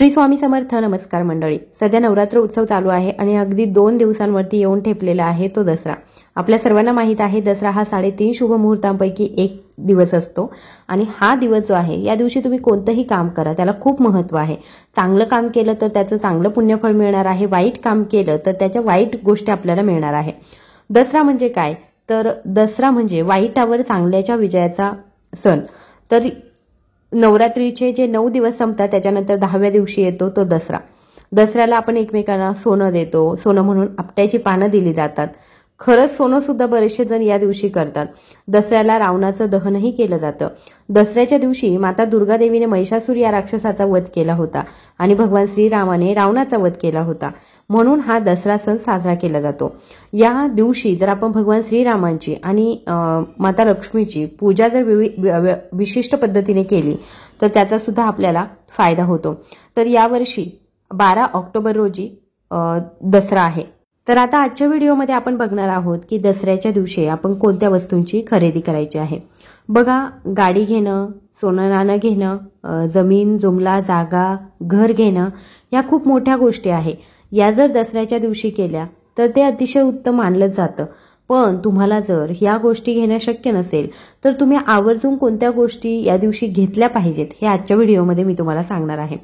श्री स्वामी समर्थ. नमस्कार मंडळी. सध्या नवरात्र उत्सव चालू आहे आणि अगदी 2 दिवसांवरती येऊन ठेपलेला आहे तो दसरा. आपल्या सर्वांना माहित आहे दसरा हा 3.5 शुभ मुहूर्तांपैकी एक दिवस असतो आणि हा दिवस जो आहे या दिवशी तुम्ही कोणतंही काम करा त्याला खूप महत्त्व आहे. चांगलं काम केलं तर त्याचं चांगलं पुण्यफळ मिळणार आहे, वाईट काम केलं तर त्याच्या वाईट गोष्टी आपल्याला मिळणार आहे. दसरा म्हणजे काय तर दसरा म्हणजे वाईटावर चांगल्याच्या विजयाचा सण. तर नवरात्रीचे जे 9 दिवस संपतात त्याच्यानंतर 10व्या दिवशी येतो तो दसरा. दसऱ्याला आपण एकमेकांना सोनं देतो. सोनं म्हणून आपट्याची पानं दिली जातात. खरंच सोनं सुद्धा बरेचसे जण या दिवशी करतात. दसऱ्याला रावणाचं दहनही केलं जातं. दसऱ्याच्या दिवशी माता दुर्गा देवीने महिषासूर या राक्षसाचा वध केला होता आणि भगवान श्रीरामाने रावणाचा वध केला होता. म्हणून हा दसरा सण साजरा केला जातो. या दिवशी जर आपण भगवान श्रीरामांची आणि माता लक्ष्मीची पूजा जर विशिष्ट पद्धतीने केली तर त्याचा सुद्धा आपल्याला फायदा होतो. तर यावर्षी 12 ऑक्टोबर रोजी दसरा आहे. तर आता आजच्या व्हिडिओमध्ये आपण बघणार आहोत की दसऱ्याच्या दिवशी आपण कोणत्या वस्तूंची खरेदी करायची आहे. बघा, गाडी घेणं, सोनं नाणं घेणं, जमीन जुमला जागा घर घेणं या खूप मोठ्या गोष्टी आहे. या जर दसऱ्याच्या दिवशी केल्या तर ते अतिशय उत्तम मानलं जातं. पण तुम्हाला जर या गोष्टी घेणं शक्य नसेल तर तुम्ही आवर्जून कोणत्या गोष्टी या दिवशी घेतल्या पाहिजेत हे आजच्या व्हिडिओमध्ये मी तुम्हाला सांगणार आहे.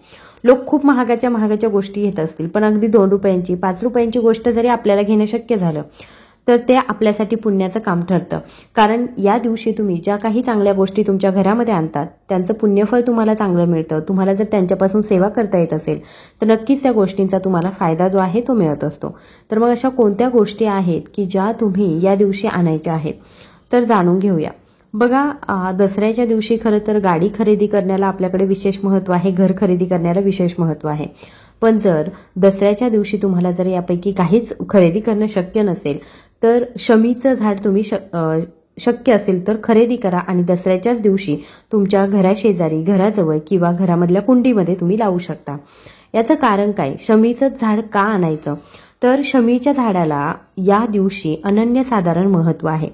लोक खूप महागाच्या गोष्टी घेत असतील, पण अगदी 2 रुपयांची 5 रुपयांची गोष्ट जरी आपल्याला घेणं शक्य झालं तर ते आपल्यासाठी पुण्याचं काम ठरतं. कारण या दिवशी तुम्ही ज्या काही चांगल्या गोष्टी तुमच्या घरामध्ये आणतात त्यांचं पुण्यफळ तुम्हाला चांगलं मिळतं. तुम्हाला जर त्यांच्यापासून सेवा करता येत असेल तर नक्कीच त्या गोष्टींचा तुम्हाला फायदा जो आहे तो मिळत असतो. तर मग अशा कोणत्या गोष्टी आहेत की ज्या तुम्ही या दिवशी आणायच्या आहेत तर जाणून घेऊया. बघा, दसऱ्याच्या दिवशी खरं तर गाडी खरेदी करण्याला आपल्याकडे विशेष महत्त्व आहे, घर खरेदी करण्याला विशेष महत्त्व आहे. पण जर दसऱ्याच्या दिवशी तुम्हाला जर यापैकी काहीच खरेदी करणं शक्य नसेल तर शमीचं झाड तुम्ही शक्य असेल तर खरेदी करा आणि दसऱ्याच्याच दिवशी तुमच्या घराशेजारी घराजवळ किंवा घरामधल्या कुंडीमध्ये तुम्ही लावू शकता. याचं कारण काय, शमीचं झाड का आणायचं तर शमीच्या झाडाला या दिवशी अनन्यसाधारण महत्त्व आहे.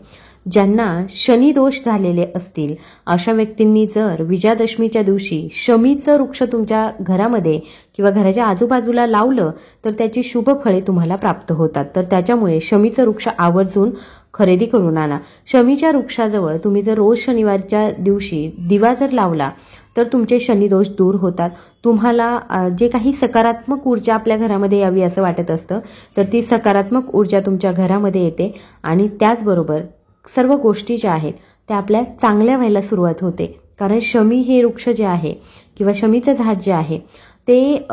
ज्यांना शनी दोष झालेले असतील अशा व्यक्तींनी जर विजयादशमीच्या दिवशी शमीचं वृक्ष तुमच्या घरामध्ये किंवा घराच्या आजूबाजूला लावलं तर त्याची शुभ फळे तुम्हाला प्राप्त होतात. तर त्याच्यामुळे शमीचं वृक्ष आवर्जून खरेदी करून आणा. शमीच्या वृक्षाजवळ तुम्ही जर रोज शनिवारच्या दिवशी दिवा जर लावला तर तुमचे शनी दोष दूर होतात. तुम्हाला जे काही सकारात्मक ऊर्जा आपल्या घरामध्ये यावी असं वाटत असतं तर ती सकारात्मक ऊर्जा तुमच्या घरामध्ये येते आणि त्याचबरोबर सर्व गोष्टी ज्या आहेत त्या आपल्या चांगल्या व्हायला सुरुवात होते. कारण शमी हे वृक्ष जे आहे किंवा शमीचं झाड जे आहे ते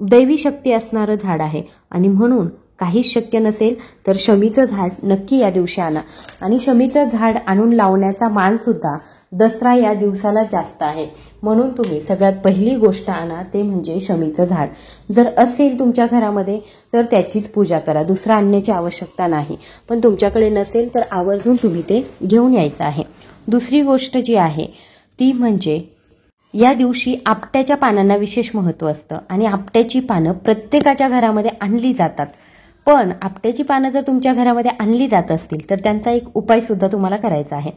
दैवी शक्ती असणारं झाड आहे आणि म्हणून काहीच शक्य नसेल तर शमीचं झाड नक्की या दिवशी आणा. आणि शमीचं झाड आणून लावण्याचा मान सुद्धा दसरा या दिवसाला जास्त आहे. म्हणून तुम्ही सगळ्यात पहिली गोष्ट आणा ते म्हणजे शमीचं झाड. जर असेल तुमच्या घरामध्ये तर त्याचीच पूजा करा, दुसरं आणण्याची आवश्यकता नाही. पण तुमच्याकडे नसेल तर आवर्जून तुम्ही ते घेऊन यायचं आहे. दुसरी गोष्ट जी आहे ती म्हणजे या दिवशी आपट्याच्या पानांना विशेष महत्त्व असतं आणि आपट्याची पानं प्रत्येकाच्या घरामध्ये आणली जातात. पण आपट्याची पानं जर तुमच्या घरामध्ये आणली जात असतील तर त्यांचा एक उपाय सुद्धा तुम्हाला करायचा आहे.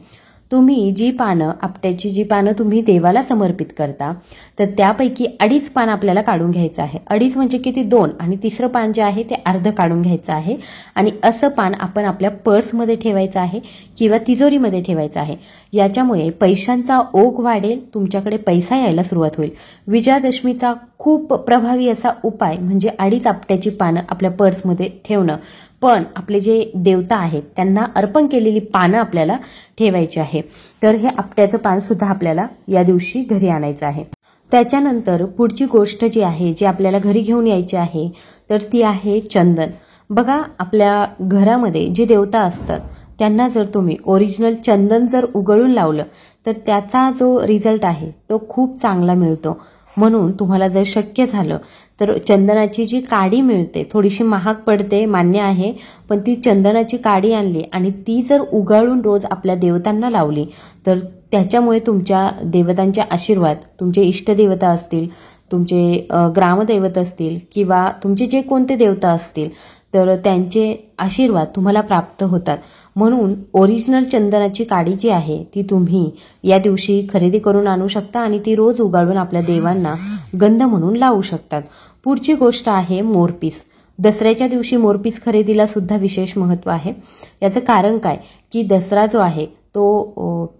तुम्ही जी पानं आपट्याची जी पानं तुम्ही देवाला समर्पित करता तर त्यापैकी 2.5 पान आपल्याला काढून घ्यायचं आहे. 2.5 म्हणजे किती 2 आणि तिसरं पान जे आहे ते अर्ध काढून घ्यायचं आहे आणि असं पान आपण आपल्या पर्समध्ये ठेवायचं आहे किंवा तिजोरीमध्ये ठेवायचं आहे. याच्यामुळे पैशांचा ओघ वाढेल, तुमच्याकडे पैसा यायला सुरुवात होईल. विजयादशमीचा खूप प्रभावी असा उपाय म्हणजे 2.5 आपट्याची पानं आपल्या पर्समध्ये ठेवणं. पण आपले जे देवता आहेत त्यांना अर्पण केलेली पानं आपल्याला ठेवायची आहे. तर हे आपट्याचं पान सुद्धा आपल्याला या दिवशी घरी आणायचं आहे. त्याच्यानंतर पुढची गोष्ट जी आहे जी आपल्याला घरी घेऊन यायची आहे तर ती आहे चंदन. बघा, आपल्या घरामध्ये जे देवता असतात त्यांना जर तुम्ही ओरिजिनल चंदन जर उगळून लावलं तर त्याचा जो रिझल्ट आहे तो खूप चांगला मिळतो. म्हणून तुम्हाला जर शक्य झालं तर चंदनाची जी काडी मिळते, थोडीशी महाग पडते मान्य आहे, पण ती चंदनाची काडी आणली आणि ती जर उगाळून रोज आपल्या देवतांना लावली तर त्याच्यामुळे तुमच्या देवतांचे आशीर्वाद, तुमचे इष्टदेवता असतील, तुमचे ग्रामदैवत असतील किंवा तुमचे जे कोणते देवता असतील तर त्यांचे आशीर्वाद तुम्हाला प्राप्त होतात. म्हणून ओरिजिनल चंदनाची काडी जी आहे ती तुम्ही या दिवशी खरेदी करून आणू शकता आणि ती रोज उगाळून आपल्या देवांना गंध म्हणून लावू शकतात. पुढची गोष्ट आहे मोरपीस. दसऱ्याच्या दिवशी मोरपीस खरेदीला सुद्धा विशेष महत्त्व आहे. याचं कारण काय की दसरा जो आहे तो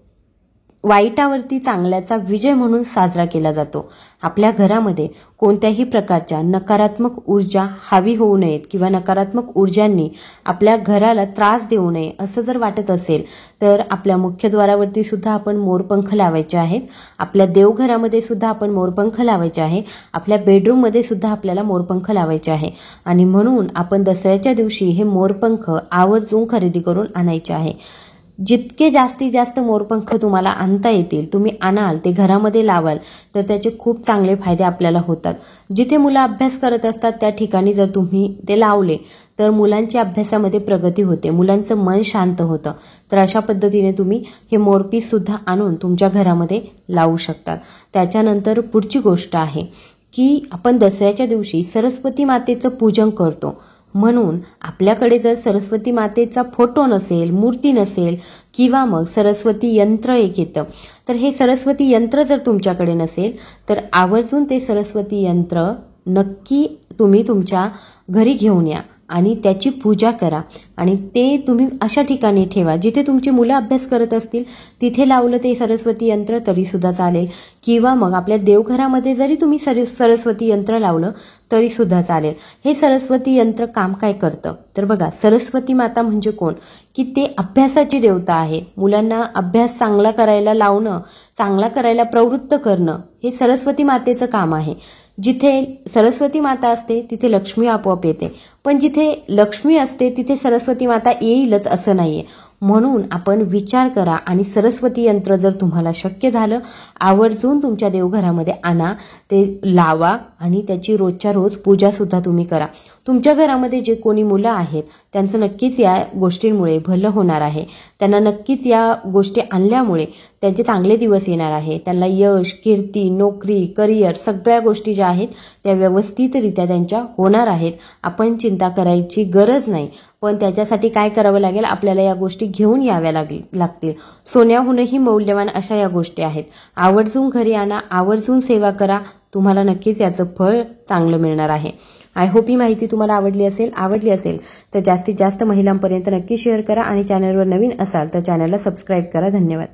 वाईटावरती चांगल्याचा विजय म्हणून साजरा केला जातो. आपल्या घरामध्ये कोणत्याही प्रकारच्या नकारात्मक ऊर्जा हावी होऊ नयेत किंवा नकारात्मक ऊर्जांनी आपल्या घराला त्रास देऊ नये असं जर वाटत असेल तर आपल्या मुख्यद्वारावरती सुद्धा आपण मोरपंख लावायचे आहेत. आपल्या देवघरामध्ये सुद्धा आपण मोरपंख लावायचे आहे. आपल्या बेडरूममध्ये सुद्धा आपल्याला मोरपंख लावायचे आहे. आणि म्हणून आपण दसऱ्याच्या दिवशी हे मोरपंख आवर्जून खरेदी करून आणायचे आहे. जितके जास्तीत जास्त मोरपंख तुम्हाला आणता येतील तुम्ही आणाल, ते घरामध्ये लावाल तर त्याचे खूप चांगले फायदे आपल्याला होतात. जिथे मुलं अभ्यास करत असतात त्या ठिकाणी जर तुम्ही ते लावले तर मुलांच्या अभ्यासामध्ये प्रगती होते, मुलांचं मन शांत होतं. तर अशा पद्धतीने तुम्ही हे मोरपीस सुद्धा आणून तुमच्या घरामध्ये लावू शकतात. त्याच्यानंतर पुढची गोष्ट आहे की आपण दसऱ्याच्या दिवशी सरस्वती मातेचं पूजन करतो. म्हणून आपल्याकडे जर सरस्वती मातेचा फोटो नसेल, मूर्ती नसेल किंवा मग सरस्वती यंत्र एक येतं, तर हे सरस्वती यंत्र जर तुमच्याकडे नसेल तर आवर्जून ते सरस्वती यंत्र नक्की तुम्ही तुमच्या घरी घेऊन या आणि त्याची पूजा करा. आणि ते तुम्ही अशा ठिकाणी ठेवा जिथे तुमची मुलं अभ्यास करत असतील तिथे लावलं ते सरस्वती यंत्र तरी सुद्धा चालेल, किंवा मग आपल्या देवघरामध्ये जरी तुम्ही सरस्वती यंत्र लावलं तरी सुद्धा चालेल. हे सरस्वती यंत्र काम काय करतं तर बघा, सरस्वती माता म्हणजे कोण की ते अभ्यासाची देवता आहे. मुलांना अभ्यास चांगला करायला लावणं, चांगला करायला प्रवृत्त करणं हे सरस्वती मातेचं काम आहे. जिथे सरस्वती माता असते तिथे लक्ष्मी आपोआप येते, पण जिथे लक्ष्मी असते तिथे सरस्वती माता येईलच असं नाहीये. म्हणून आपण विचार करा आणि सरस्वती यंत्र जर तुम्हाला शक्य झालं आवर्जून तुमच्या देवघरामध्ये आणा, ते लावा आणि त्याची रोजच्या रोज पूजा सुद्धा तुम्ही करा. तुमच्या घरामध्ये जे कोणी मुलं आहेत त्यांचं नक्कीच या गोष्टींमुळे भलं होणार आहे. त्यांना नक्कीच या गोष्टी आणल्यामुळे त्यांचे चांगले दिवस येणार आहे. त्यांना यश, कीर्ती, नोकरी, करिअर सगळ्या गोष्टी ज्या आहेत त्या व्यवस्थितरित्या त्यांच्या होणार आहेत. आपण चिंता करायची गरज नाही. पण त्याच्यासाठी काय करावं लागेल, आपल्याला या गोष्टी घेऊन याव्या लागतील. सोन्याहूनही मौल्यवान अशा या गोष्टी आहेत. आवर्जून घरी आणा, आवर्जून सेवा करा, तुम्हाला नक्कीच याचं फळ चांगलं मिळणार आहे. आय होप ही माहिती तुम्हाला आवडली असेल तर जास्तीत जास्त महिलांपर्यंत नक्की शेअर करा आणि चॅनलवर नवीन असाल तर चॅनलला सबस्क्राईब करा. धन्यवाद.